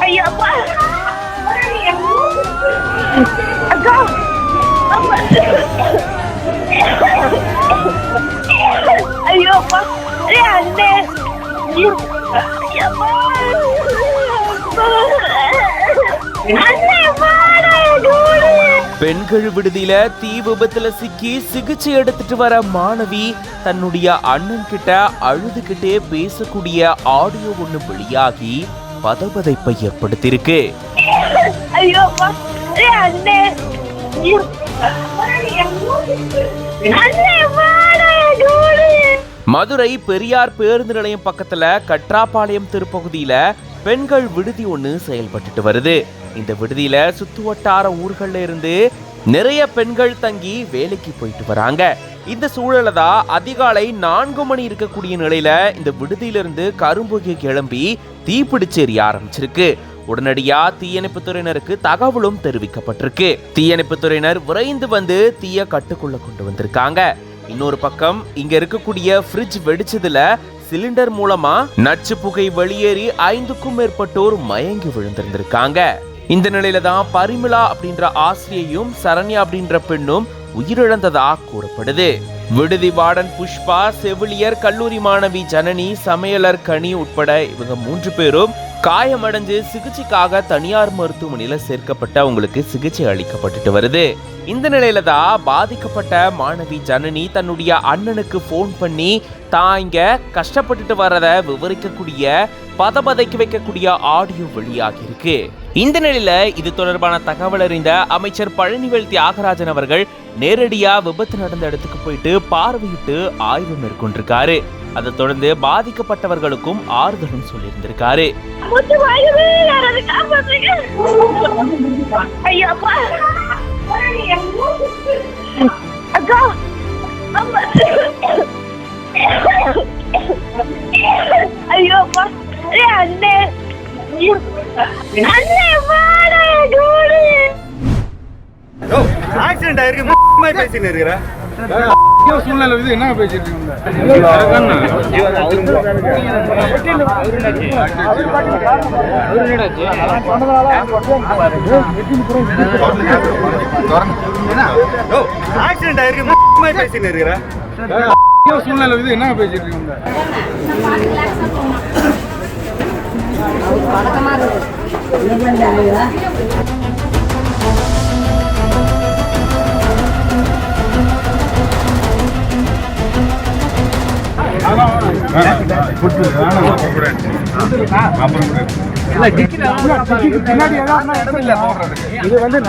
ஐயப்பா அக்கா ஐயோப்பா அண்ணே ஐயப்பா பெண்கள் விடுதியில தீ விபத்துல சிக்கி சிகிச்சை எடுத்துட்டு வர மாணவி தன்னுடைய அண்ணன் கிட்ட அழுதுகிட்டே பேசக்கூடிய ஆடியோ ஒண்ணு வெளியாகி பதபதைப்பை ஏற்படுத்தியிருக்கு. மதுரை பெரியார் பேருந்து நிலையம் பக்கத்துல கட்ராபாளையம் திருப்பகுதியில பெண்கள் விடுதி ஒண்ணு செயல்பட்டு வருது. இந்த விடுதியில சுத்து வட்டார ஊர்கள்ல இருந்து நிறைய பெண்கள் தங்கி வேலைக்கு போயிட்டு வராங்க. இந்த சூழல தான் அதிகாலை 4 மணி இருக்கக்கூடிய நிலையில இந்த விடுதியிலிருந்து கரும்புகை கிளம்பி தீப்பிடிச்சு எரிய ஆரம்பிச்சிருக்கு. உடனடியா தீயணைப்பு துறையினருக்கு தகவலும் தெரிவிக்கப்பட்டிருக்கு. தீயணைப்பு துறையினர் விரைந்து வந்து தீய கட்டுக்குள்ள கொண்டு வந்திருக்காங்க. இன்னொரு பக்கம் இங்க இருக்கக்கூடிய ஃப்ரிட்ஜ் வெடிச்சதுல சிலிண்டர் மூலமா நச்சு புகை வெளியேறி 5க்கும் மேற்பட்டோர் மயங்கி விழுந்திருந்திருக்காங்க. இந்த நிலையில தான் பரிமளா அப்படின்ற ஆசிரியையும் சரண்யா அப்படின்ற பெண்ணும் உயிரிழந்ததா கூறப்படுது. விடுதி வார்டன் புஷ்பா, செவிலியர், கல்லூரி மாணவி ஜனனி, சமையலர் கனி உட்பட இவங்க 3 பேரும் காயமடைஞ்சு சிகிச்சைக்காக தனியார் மருத்துவமனையில சேர்க்கப்பட்ட அவங்களுக்கு சிகிச்சை அளிக்கப்பட்டு வருது. இந்த நிலையில தான் பாதிக்கப்பட்ட மாணவி ஜனனி தன்னுடைய அண்ணனுக்கு போன் பண்ணி தான் இங்க கஷ்டப்பட்டுட்டு வரத விவரிக்கக்கூடிய பதபதைக்கு வைக்கக்கூடிய ஆடியோ வெளியாகி இருக்கு. இந்த நிலையில இது தொடர்பான தகவல் அறிந்த அமைச்சர் பழனிவேல் தியாகராஜன் அவர்கள் நேரடியா விபத்து நடந்த இடத்துக்கு போயிட்டு பார்வையிட்டு ஆய்வு மேற்கொண்டிருக்காரு. அதை தொடர்ந்து பாதிக்கப்பட்டவர்களுக்கும் ஆறுதலும் சொல்லியிருந்திருக்காரு. ஐயோப்பா அண்ணே ஆக்சிடென்ட் ஆயிருக்கு பேசிட்டு இருக்கிற சூழ்நிலை இது என்ன பேசிட்டு ஆக்சிடென்ட் ஆயிருக்கு பேசிட்டு இருக்கிற சூழ்நிலை இது என்ன பேசிட்டு இருக்கீங்க இது வந்து